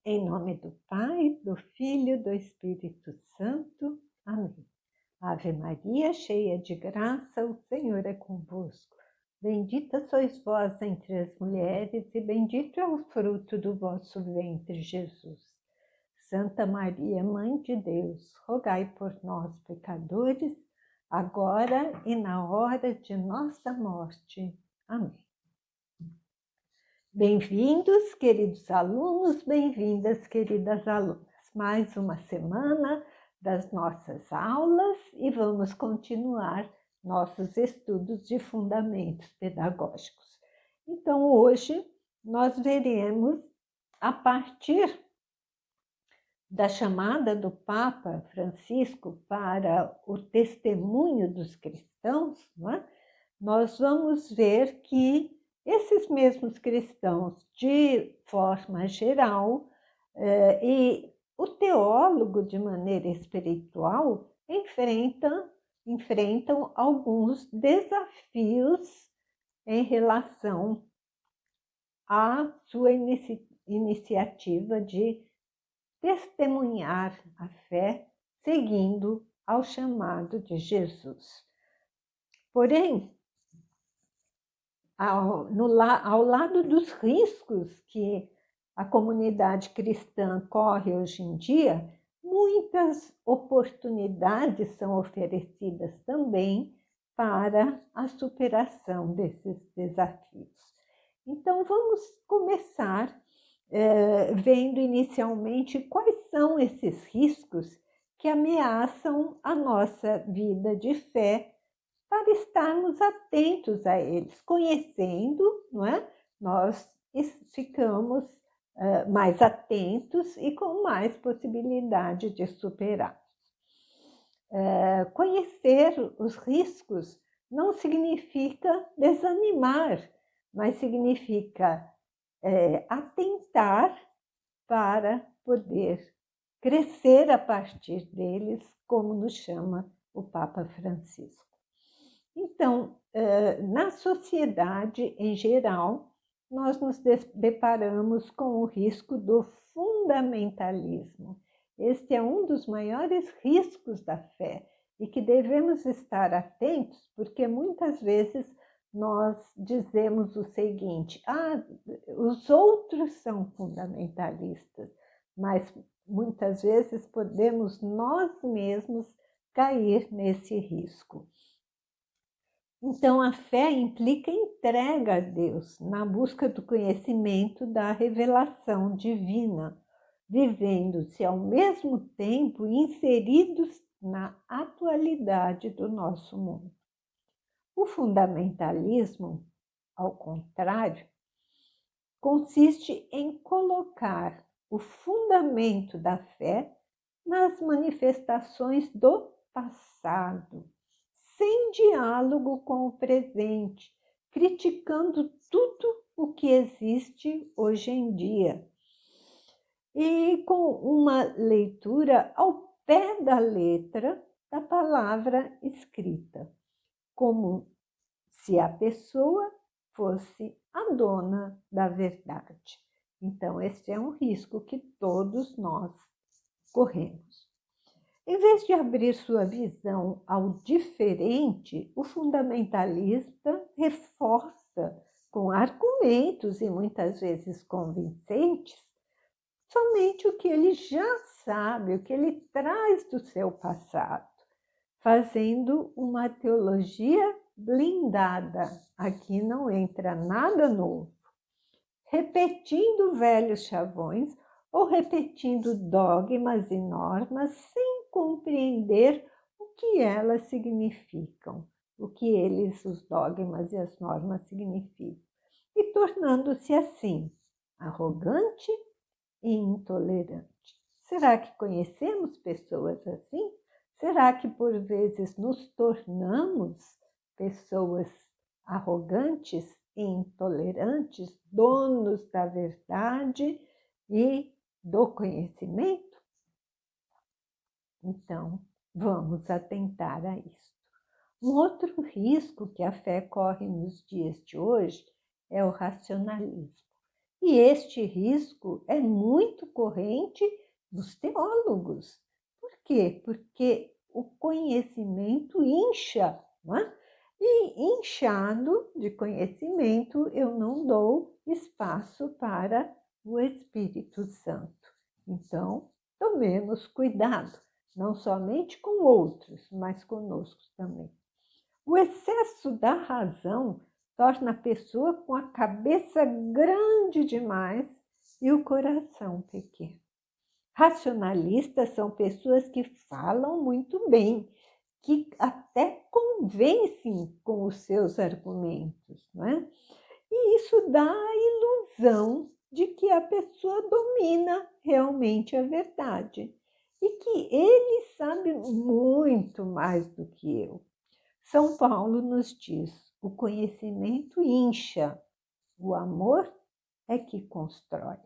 Em nome do Pai, do Filho e do Espírito Santo. Amém. Ave Maria, cheia de graça, o Senhor é convosco. Bendita sois vós entre as mulheres, e bendito é o fruto do vosso ventre, Jesus. Santa Maria, Mãe de Deus, rogai por nós, pecadores, agora e na hora de nossa morte. Amém. Bem-vindos, queridos alunos, bem-vindas, queridas alunas. Mais uma semana das nossas aulas e vamos continuar nossos estudos de fundamentos pedagógicos. Então, hoje nós veremos, a partir da chamada do Papa Francisco para o testemunho dos cristãos, não é? Nós vamos ver que esses mesmos cristãos, de forma geral, e o teólogo, de maneira espiritual, enfrentam alguns desafios em relação à sua iniciativa de testemunhar a fé seguindo ao chamado de Jesus. Porém, ao lado dos riscos que a comunidade cristã corre hoje em dia, muitas oportunidades são oferecidas também para a superação desses desafios. Então, vamos começar vendo inicialmente quais são esses riscos que ameaçam a nossa vida de fé, para estarmos atentos a eles. Conhecendo, não é? Nós ficamos mais atentos e com mais possibilidade de superar. Conhecer os riscos não significa desanimar, mas significa atentar para poder crescer a partir deles, como nos chama o Papa Francisco. Então, na sociedade em geral, nós nos deparamos com o risco do fundamentalismo. Este é um dos maiores riscos da fé e que devemos estar atentos, porque muitas vezes nós dizemos o seguinte: os outros são fundamentalistas, mas muitas vezes podemos nós mesmos cair nesse risco. Então, a fé implica entrega a Deus, na busca do conhecimento da revelação divina, vivendo-se ao mesmo tempo inseridos na atualidade do nosso mundo. O fundamentalismo, ao contrário, consiste em colocar o fundamento da fé nas manifestações do passado, sem diálogo com o presente, criticando tudo o que existe hoje em dia. E com uma leitura ao pé da letra da palavra escrita, como se a pessoa fosse a dona da verdade. Então, esse é um risco que todos nós corremos. Em vez de abrir sua visão ao diferente, o fundamentalista reforça com argumentos e muitas vezes convincentes somente o que ele já sabe, o que ele traz do seu passado, fazendo uma teologia blindada. Aqui não entra nada novo, repetindo velhos chavões ou repetindo dogmas e normas sem compreender o que elas significam, o que os dogmas e as normas significam, e tornando-se assim arrogante e intolerante. Será que conhecemos pessoas assim? Será que por vezes nos tornamos pessoas arrogantes e intolerantes, donos da verdade e do conhecimento? Então, vamos atentar a isso. Um outro risco que a fé corre nos dias de hoje é o racionalismo. E este risco é muito corrente dos teólogos. Por quê? Porque o conhecimento incha, não é? E inchado de conhecimento, eu não dou espaço para o Espírito Santo. Então, tomemos cuidado, não somente com outros, mas conosco também. O excesso da razão torna a pessoa com a cabeça grande demais e o coração pequeno. Racionalistas são pessoas que falam muito bem, que até convencem com os seus argumentos, não é? E isso dá a ilusão de que a pessoa domina realmente a verdade e que ele sabe muito mais do que eu. São Paulo nos diz: o conhecimento incha, o amor é que constrói.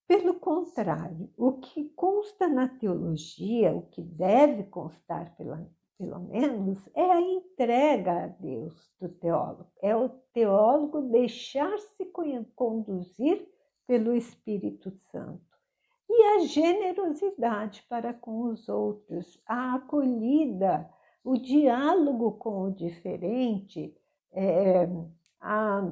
Pelo contrário, o que consta na teologia, o que deve constar pelo menos, é a entrega a Deus do teólogo. É o teólogo deixar-se conduzir pelo Espírito Santo. E a generosidade para com os outros, a acolhida, o diálogo com o diferente, a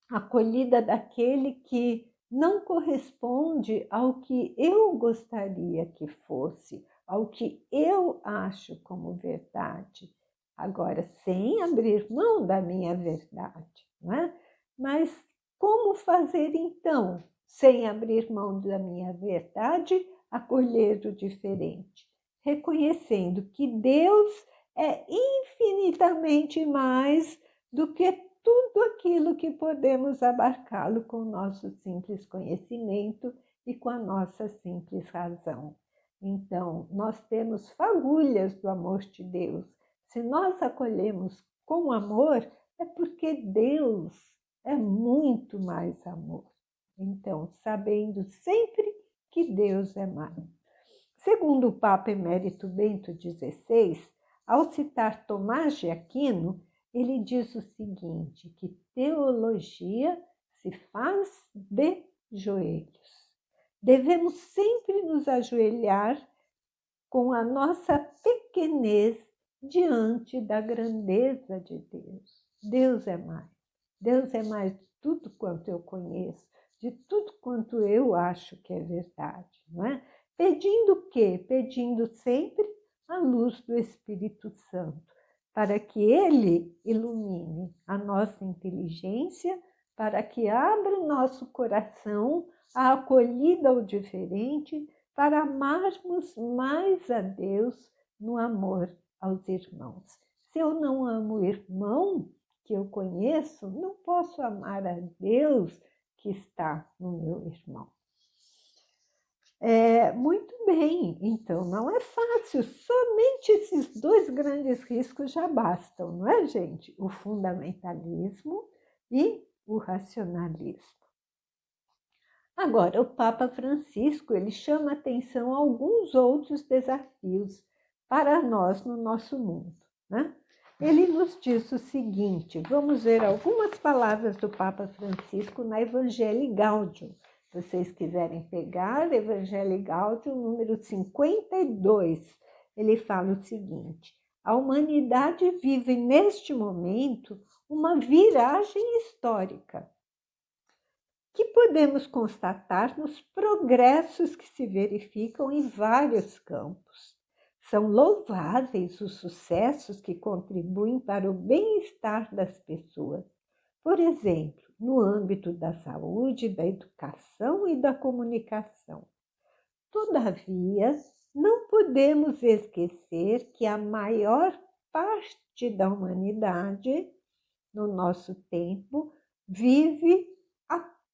acolhida daquele que não corresponde ao que eu gostaria que fosse, ao que eu acho como verdade. Agora, sem abrir mão da minha verdade, não é? Mas como fazer então, sem abrir mão da minha verdade, acolher o diferente? Reconhecendo que Deus é infinitamente mais do que tudo aquilo que podemos abarcá-lo com o nosso simples conhecimento e com a nossa simples razão. Então, nós temos fagulhas do amor de Deus. Se nós acolhemos com amor, é porque Deus é muito mais amor. Então, sabendo sempre que Deus é mais. Segundo o Papa Emérito Bento XVI, ao citar Tomás de Aquino, ele diz o seguinte, que teologia se faz de joelhos. Devemos sempre nos ajoelhar com a nossa pequenez diante da grandeza de Deus. Deus é mais. Deus é mais de tudo quanto eu conheço, de tudo quanto eu acho que é verdade, não é? Pedindo o quê? Pedindo sempre a luz do Espírito Santo, para que ele ilumine a nossa inteligência, para que abra o nosso coração à acolhida ao diferente, para amarmos mais a Deus no amor aos irmãos. Se eu não amo o irmão que eu conheço, não posso amar a Deus que está no meu irmão. Muito bem, então não é fácil, somente esses dois grandes riscos já bastam, não é, gente? O fundamentalismo e o racionalismo. Agora, o Papa Francisco, ele chama atenção a alguns outros desafios para nós no nosso mundo, né? Ele nos diz o seguinte, vamos ver algumas palavras do Papa Francisco na Evangelii Gaudium. Se vocês quiserem pegar, Evangelii Gaudium, número 52, ele fala o seguinte, a humanidade vive neste momento uma viragem histórica, que podemos constatar nos progressos que se verificam em vários campos. São louváveis os sucessos que contribuem para o bem-estar das pessoas. Por exemplo, no âmbito da saúde, da educação e da comunicação. Todavia, não podemos esquecer que a maior parte da humanidade, no nosso tempo, vive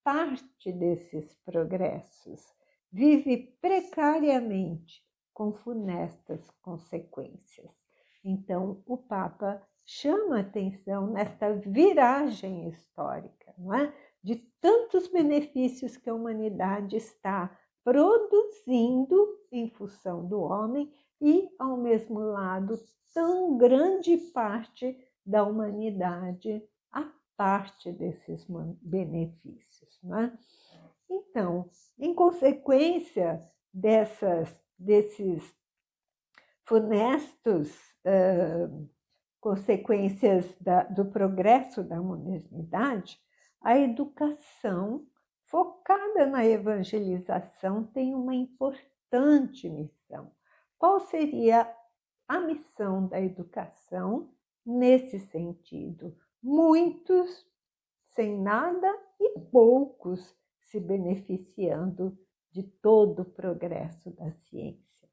parte desses progressos, vive precariamente com funestas consequências. Então, o Papa chama atenção nesta viragem histórica, não é? De tantos benefícios que a humanidade está produzindo em função do homem e, ao mesmo lado, tão grande parte da humanidade parte desses benefícios, não é? Então, em consequência desses funestos consequências do progresso da modernidade, a educação focada na evangelização tem uma importante missão. Qual seria a missão da educação nesse sentido? Muitos sem nada e poucos se beneficiando de todo o progresso da ciência.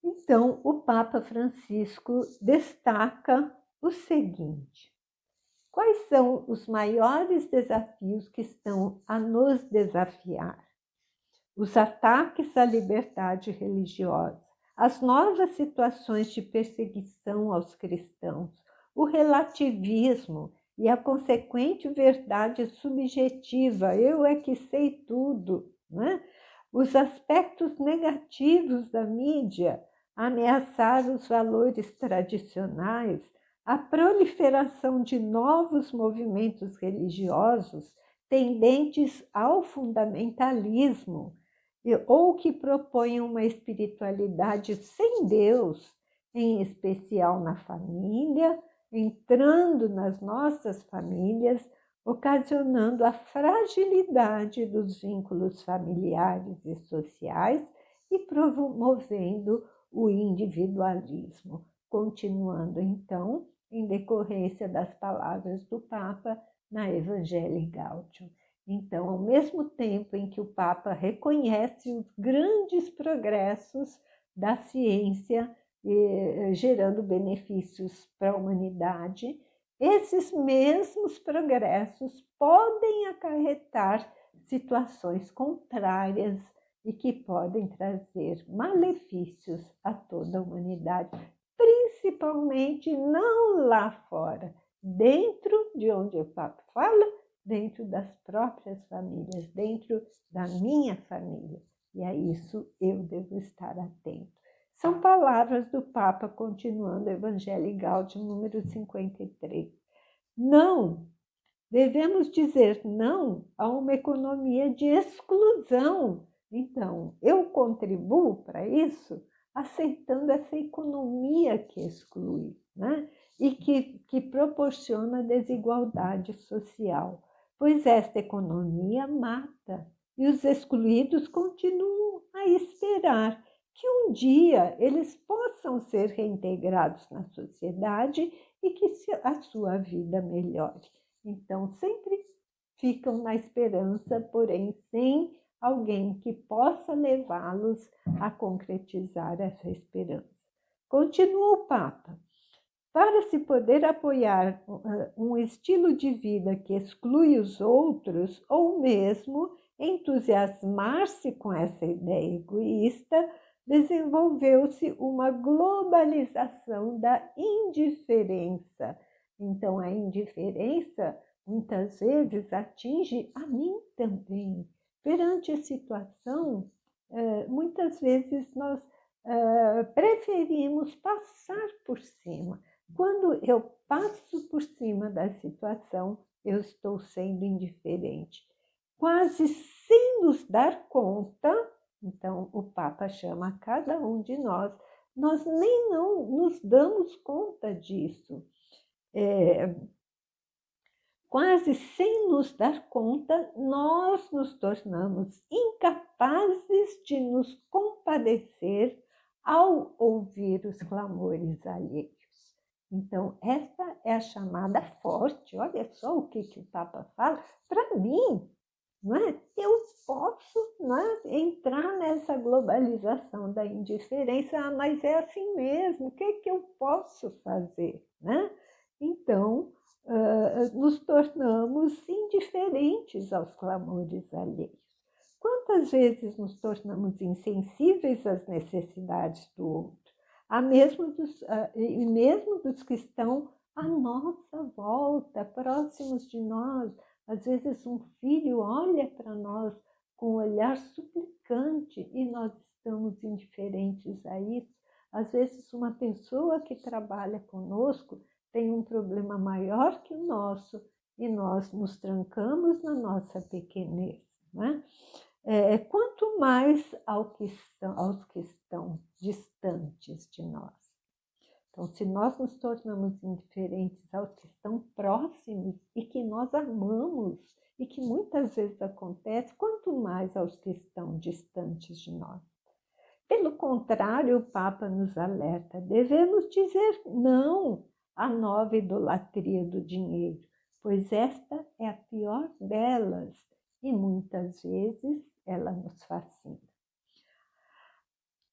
Então, o Papa Francisco destaca o seguinte: quais são os maiores desafios que estão a nos desafiar? Os ataques à liberdade religiosa, as novas situações de perseguição aos cristãos, o relativismo e a consequente verdade subjetiva, eu é que sei tudo, né? Os aspectos negativos da mídia, ameaçar os valores tradicionais, a proliferação de novos movimentos religiosos tendentes ao fundamentalismo, ou que propõem uma espiritualidade sem Deus, em especial na família, entrando nas nossas famílias, ocasionando a fragilidade dos vínculos familiares e sociais e promovendo o individualismo. Continuando, então, em decorrência das palavras do Papa na Evangelii Gaudium. Então, ao mesmo tempo em que o Papa reconhece os grandes progressos da ciência, gerando benefícios para a humanidade, esses mesmos progressos podem acarretar situações contrárias e que podem trazer malefícios a toda a humanidade, principalmente não lá fora, dentro de onde o Papa fala, dentro das próprias famílias, dentro da minha família. E a isso eu devo estar atento. São palavras do Papa, continuando o Evangelii Gaudium, número 53. Não, devemos dizer não a uma economia de exclusão. Então, eu contribuo para isso aceitando essa economia que exclui, né? E que proporciona desigualdade social, pois esta economia mata e os excluídos continuam a esperar que um dia eles possam ser reintegrados na sociedade e que a sua vida melhore. Então, sempre ficam na esperança, porém sem alguém que possa levá-los a concretizar essa esperança. Continua o Papa. Para se poder apoiar um estilo de vida que exclui os outros, ou mesmo entusiasmar-se com essa ideia egoísta, desenvolveu-se uma globalização da indiferença. Então, a indiferença muitas vezes atinge a mim também. Perante a situação, muitas vezes nós preferimos passar por cima. Quando eu passo por cima da situação, eu estou sendo indiferente. Quase sem nos dar conta, então o Papa chama cada um de nós nem não nos damos conta disso. Quase sem nos dar conta, nós nos tornamos incapazes de nos compadecer ao ouvir os clamores alheios. Então, essa é a chamada forte. Olha só o que o Papa fala. Para mim, não é? Eu posso, não é, entrar nessa globalização da indiferença, mas é assim mesmo, o que eu posso fazer? Né? Então, nos tornamos indiferentes aos clamores alheios. Quantas vezes nos tornamos insensíveis às necessidades do outro, e mesmo dos que estão à nossa volta, próximos de nós? Às vezes um filho olha para nós com um olhar suplicante e nós estamos indiferentes a isso. Às vezes uma pessoa que trabalha conosco tem um problema maior que o nosso e nós nos trancamos na nossa pequenez, né? Quanto mais aos que estão distantes de nós. Então, se nós nos tornamos indiferentes aos que estão próximos e que nós amamos, e que muitas vezes acontece, quanto mais aos que estão distantes de nós. Pelo contrário, o Papa nos alerta, devemos dizer não à nova idolatria do dinheiro, pois esta é a pior delas e muitas vezes ela nos fascina.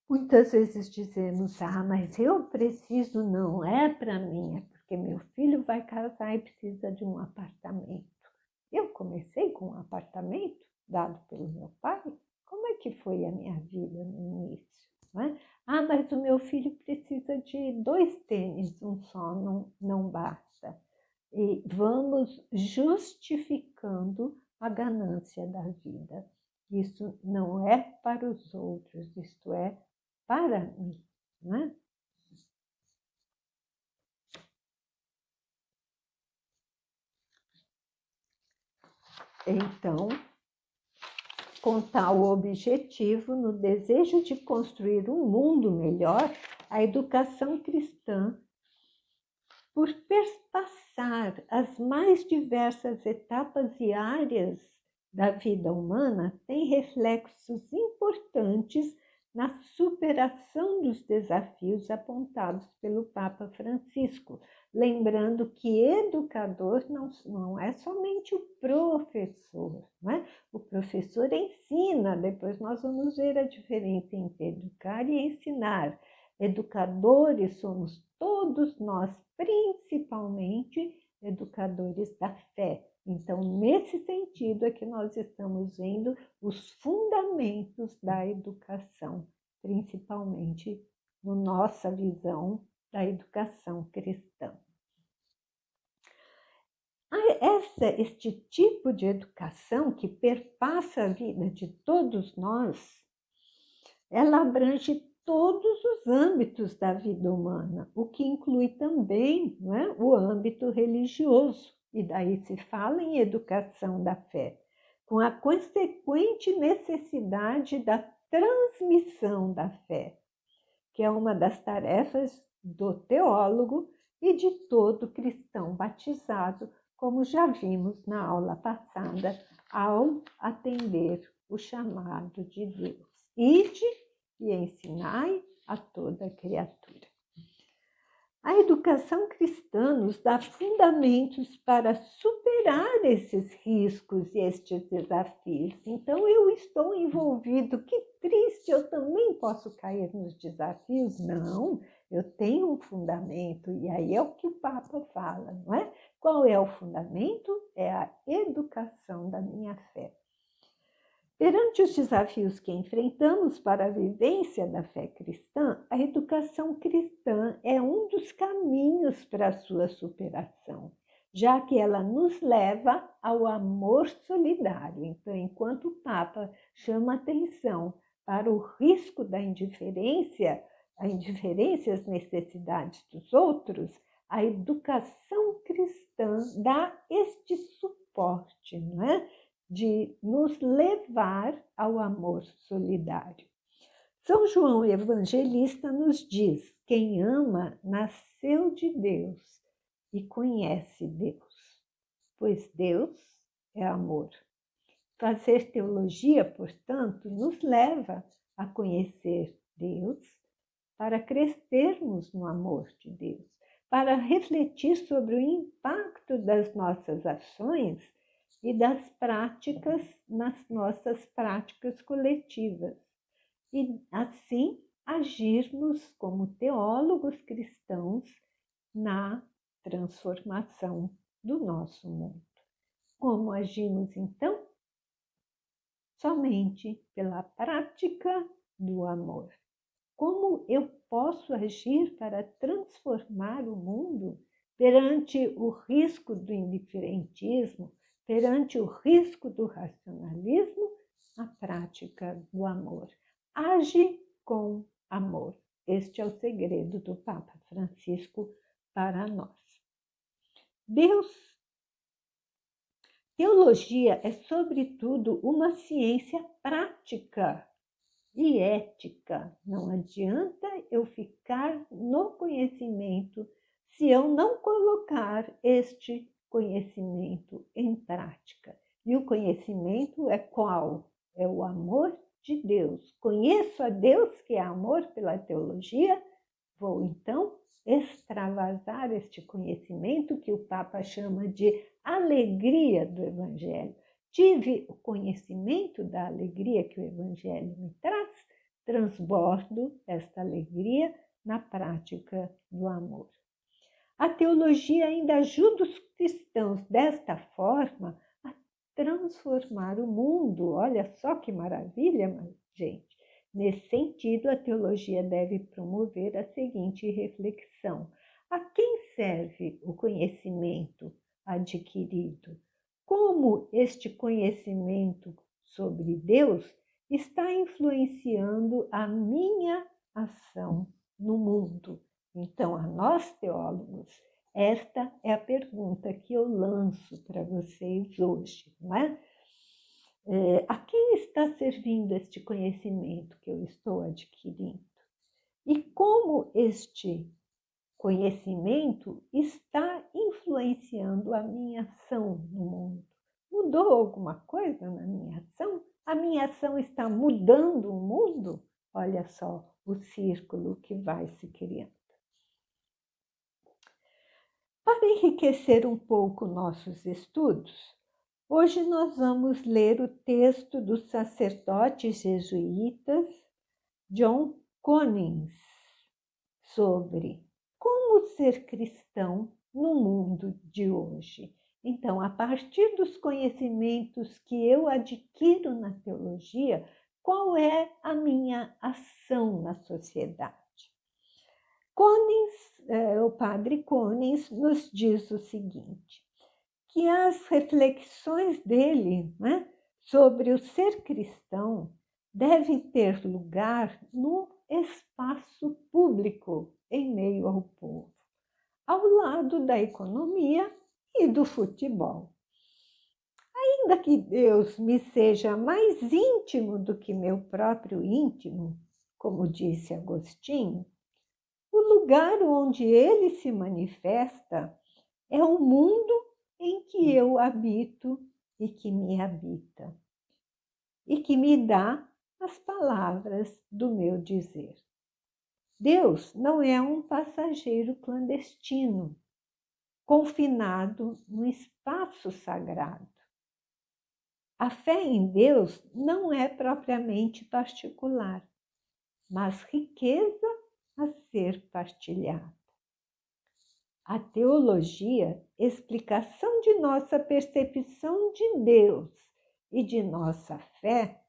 Muitas vezes dizemos, mas eu preciso, não é para mim, é porque meu filho vai casar e precisa de um apartamento. Eu comecei com um apartamento dado pelo meu pai. Como é que foi a minha vida no início? Não é? Mas o meu filho precisa de 2 tênis, um só não basta. E vamos justificando a ganância da vida. Isso não é para os outros, isto é para mim, não é? Então, com tal objetivo, no desejo de construir um mundo melhor, a educação cristã, por perpassar as mais diversas etapas e áreas da vida humana, tem reflexos importantes na superação dos desafios apontados pelo Papa Francisco, lembrando que educador não é somente o professor, não é? O professor ensina, depois nós vamos ver a diferença entre educar e ensinar. Educadores somos todos nós, principalmente educadores da fé. Então, nesse sentido é que nós estamos vendo os fundamentos da educação, principalmente na nossa visão da educação cristã. Este tipo de educação que perpassa a vida de todos nós, ela abrange todos os âmbitos da vida humana, o que inclui também, não é, o âmbito religioso. E daí se fala em educação da fé, com a consequente necessidade da transmissão da fé, que é uma das tarefas do teólogo e de todo cristão batizado, como já vimos na aula passada, ao atender o chamado de Deus. Ide e ensinai a toda criatura. A educação cristã nos dá fundamentos para superar esses riscos e estes desafios. Então, eu estou envolvido, que triste, eu também posso cair nos desafios? Não, eu tenho um fundamento, e aí é o que o Papa fala, não é? Qual é o fundamento? É a educação da minha fé. Perante os desafios que enfrentamos para a vivência da fé cristã, a educação cristã é um dos caminhos para a sua superação, já que ela nos leva ao amor solidário. Então, enquanto o Papa chama atenção para o risco da indiferença, às necessidades dos outros, a educação cristã dá este suporte, não é? De nos levar ao amor solidário. São João Evangelista nos diz: quem ama nasceu de Deus e conhece Deus, pois Deus é amor. Fazer teologia, portanto, nos leva a conhecer Deus, para crescermos no amor de Deus, para refletir sobre o impacto das nossas ações e das práticas nas nossas práticas coletivas. E assim agirmos como teólogos cristãos na transformação do nosso mundo. Como agimos então? Somente pela prática do amor. Como eu posso agir para transformar o mundo perante o risco do indiferentismo, perante o risco do racionalismo? A prática do amor. Age com amor. Este é o segredo do Papa Francisco para nós. Deus. Teologia é, sobretudo, uma ciência prática e ética. Não adianta eu ficar no conhecimento se eu não colocar este conhecimento em prática. E o conhecimento é qual? É o amor de Deus. Conheço a Deus, que é amor, pela teologia, vou então extravasar este conhecimento que o Papa chama de alegria do Evangelho. Tive o conhecimento da alegria que o Evangelho me traz, transbordo esta alegria na prática do amor. A teologia ainda ajuda os cristãos desta forma a transformar o mundo. Olha só que maravilha, gente! Nesse sentido, a teologia deve promover a seguinte reflexão: a quem serve o conhecimento adquirido? Como este conhecimento sobre Deus está influenciando a minha ação no mundo? Então, a nós teólogos, esta é a pergunta que eu lanço para vocês hoje, não é? A quem está servindo este conhecimento que eu estou adquirindo? E como este conhecimento está influenciando a minha ação no mundo? Mudou alguma coisa na minha ação? A minha ação está mudando o mundo? Olha só o círculo que vai se criando. Para enriquecer um pouco nossos estudos, hoje nós vamos ler o texto do sacerdote jesuíta John Conings sobre como ser cristão no mundo de hoje. Então, a partir dos conhecimentos que eu adquiro na teologia, qual é a minha ação na sociedade? O padre Conings nos diz o seguinte, que as reflexões dele, né, sobre o ser cristão devem ter lugar no espaço público, em meio ao povo, ao lado da economia e do futebol. Ainda que Deus me seja mais íntimo do que meu próprio íntimo, como disse Agostinho, o lugar onde ele se manifesta é o mundo em que eu habito e que me habita, e que me dá as palavras do meu dizer. Deus não é um passageiro clandestino, confinado no espaço sagrado. A fé em Deus não é propriamente particular, mas riqueza a ser partilhada. A teologia, explicação de nossa percepção de Deus e de nossa fé,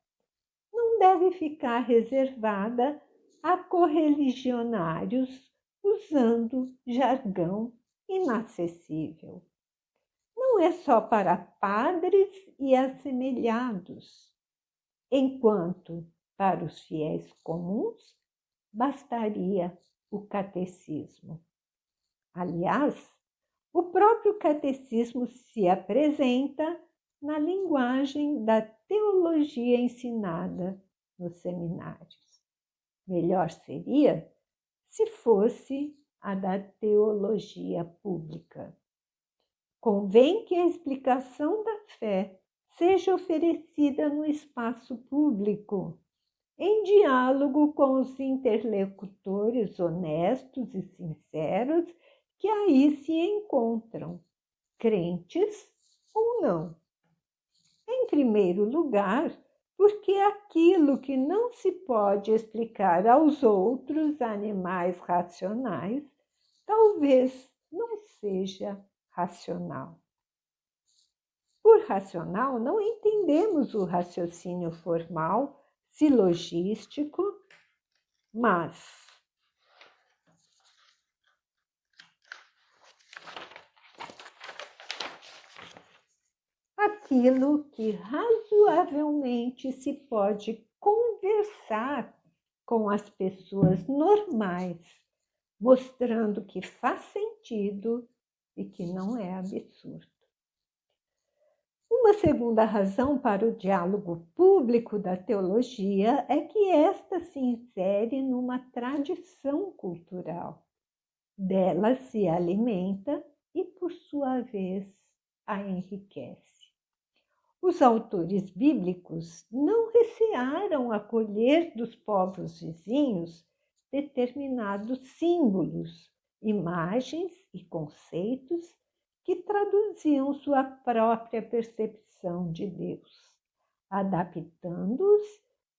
não deve ficar reservada a correligionários usando jargão inacessível. Não é só para padres e assemelhados, enquanto para os fiéis comuns bastaria o catecismo. Aliás, o próprio catecismo se apresenta na linguagem da teologia ensinada nos seminários. Melhor seria se fosse a da teologia pública. Convém que a explicação da fé seja oferecida no espaço público, em diálogo com os interlocutores honestos e sinceros que aí se encontram, crentes ou não. Em primeiro lugar, porque aquilo que não se pode explicar aos outros animais racionais, talvez não seja racional. Por racional, não entendemos o raciocínio formal, silogístico, mas aquilo que razoavelmente se pode conversar com as pessoas normais, mostrando que faz sentido e que não é absurdo. Uma segunda razão para o diálogo público da teologia é que esta se insere numa tradição cultural. Dela se alimenta e, por sua vez, a enriquece. Os autores bíblicos não recearam acolher dos povos vizinhos determinados símbolos, imagens e conceitos que traduziam sua própria percepção de Deus, adaptando-os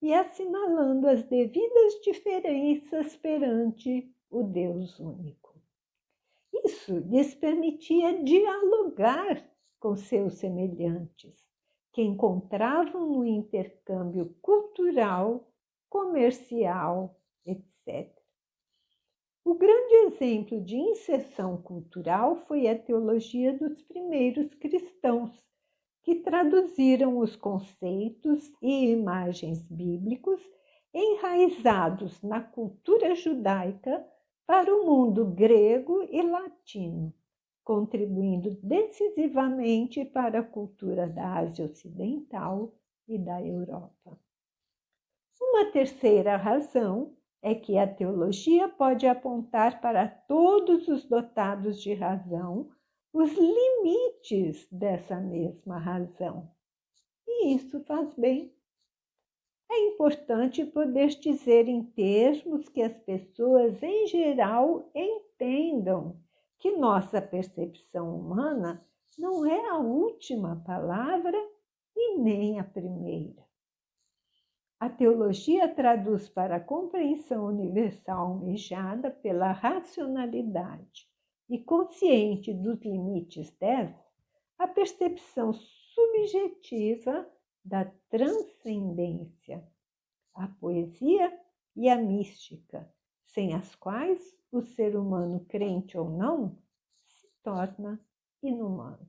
e assinalando as devidas diferenças perante o Deus único. Isso lhes permitia dialogar com seus semelhantes, que encontravam no intercâmbio cultural, comercial, etc. O grande exemplo de inserção cultural foi a teologia dos primeiros cristãos, que traduziram os conceitos e imagens bíblicos enraizados na cultura judaica para o mundo grego e latino, contribuindo decisivamente para a cultura da Ásia Ocidental e da Europa. Uma terceira razão é que a teologia pode apontar para todos os dotados de razão os limites dessa mesma razão. E isso faz bem. É importante poder dizer em termos que as pessoas em geral entendam que nossa percepção humana não é a última palavra e nem a primeira. A teologia traduz para a compreensão universal almejada pela racionalidade e consciente dos limites dessa, a percepção subjetiva da transcendência, a poesia e a mística, sem as quais o ser humano, crente ou não, se torna inumano.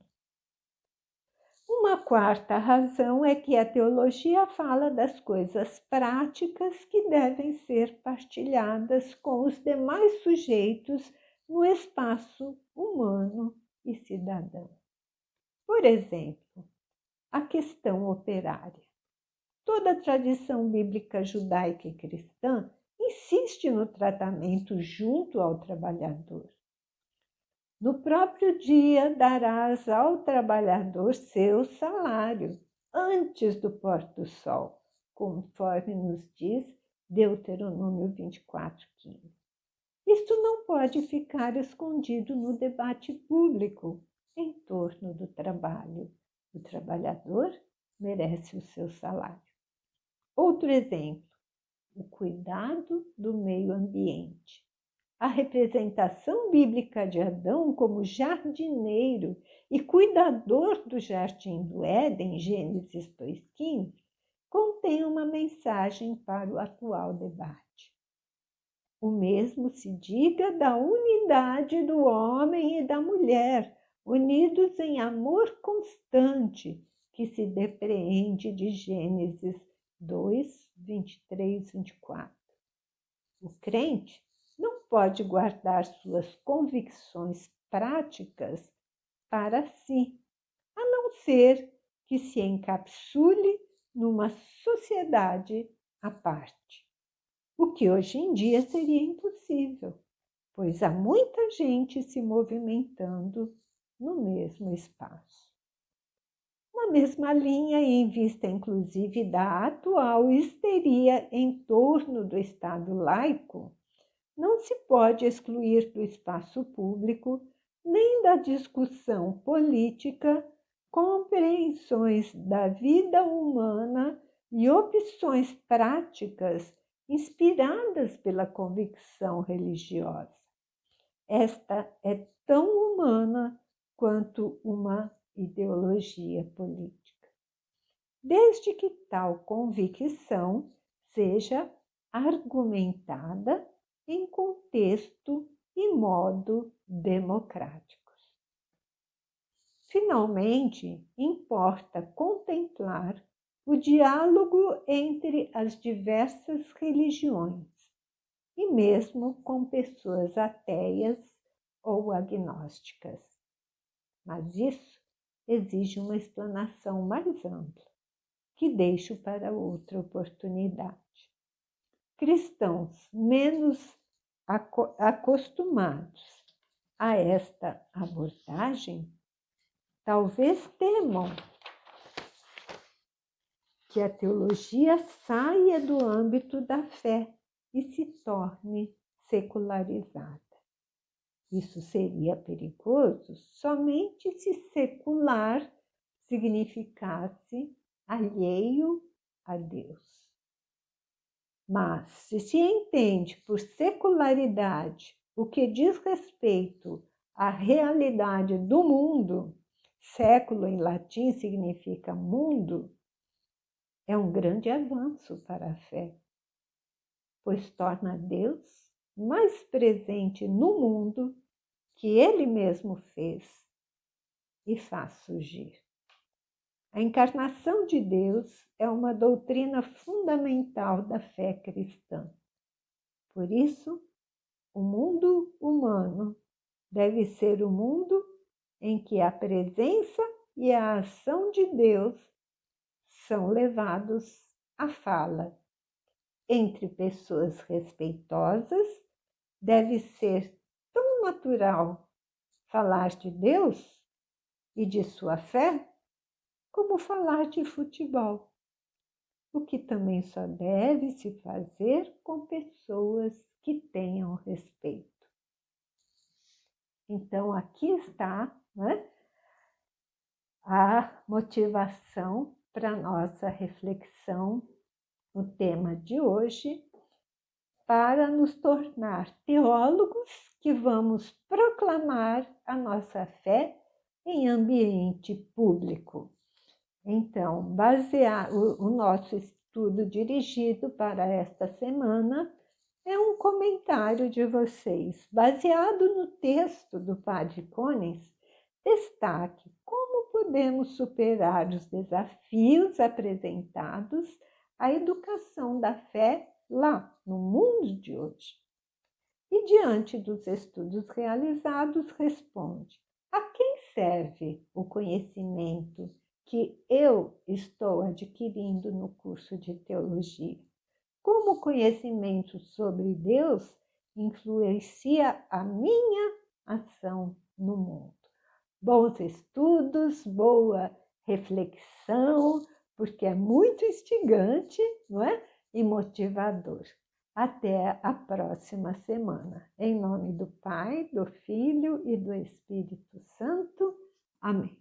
Uma quarta razão é que a teologia fala das coisas práticas que devem ser partilhadas com os demais sujeitos no espaço humano e cidadão. Por exemplo, a questão operária. Toda a tradição bíblica judaica e cristã insiste no tratamento junto ao trabalhador. No próprio dia darás ao trabalhador seu salário, antes do pôr do sol, conforme nos diz Deuteronômio 24:15. Isto não pode ficar escondido no debate público em torno do trabalho. O trabalhador merece o seu salário. Outro exemplo, o cuidado do meio ambiente. A representação bíblica de Adão como jardineiro e cuidador do jardim do Éden, Gênesis 2:15, contém uma mensagem para o atual debate. O mesmo se diga da unidade do homem e da mulher, unidos em amor constante, que se depreende de Gênesis 2:23-24. O crente não pode guardar suas convicções práticas para si, a não ser que se encapsule numa sociedade à parte, o que hoje em dia seria impossível, pois há muita gente se movimentando no mesmo espaço. Na mesma linha, e em vista inclusive da atual histeria em torno do Estado laico, não se pode excluir do espaço público nem da discussão política compreensões da vida humana e opções práticas inspiradas pela convicção religiosa. Esta é tão humana quanto uma ideologia política, desde que tal convicção seja argumentada em contexto e modo democráticos. Finalmente, importa contemplar o diálogo entre as diversas religiões, e mesmo com pessoas ateias ou agnósticas, mas isso exige uma explanação mais ampla, que deixo para outra oportunidade. Cristãos menos acostumados a esta abordagem talvez temam que a teologia saia do âmbito da fé e se torne secularizada. Isso seria perigoso somente se secular significasse alheio a Deus. Mas, se entende por secularidade o que diz respeito à realidade do mundo, século em latim significa mundo, é um grande avanço para a fé, pois torna Deus mais presente no mundo que Ele mesmo fez e faz surgir. A encarnação de Deus é uma doutrina fundamental da fé cristã. Por isso, o mundo humano deve ser o mundo em que a presença e a ação de Deus são levados à fala. Entre pessoas respeitosas, deve ser tão natural falar de Deus e de sua fé como falar de futebol, o que também só deve se fazer com pessoas que tenham respeito. Então, aqui está, né, a motivação para a nossa reflexão no tema de hoje, para nos tornar teólogos que vamos proclamar a nossa fé em ambiente público. Então, o nosso estudo dirigido para esta semana é um comentário de vocês, baseado no texto do Padre Conens. Destaque como podemos superar os desafios apresentados à educação da fé lá no mundo de hoje. E diante dos estudos realizados, responde: a quem serve o conhecimento que eu estou adquirindo no curso de teologia? Como o conhecimento sobre Deus influencia a minha ação no mundo? Bons estudos, boa reflexão, porque é muito instigante, não é? E motivador. Até a próxima semana. Em nome do Pai, do Filho e do Espírito Santo. Amém.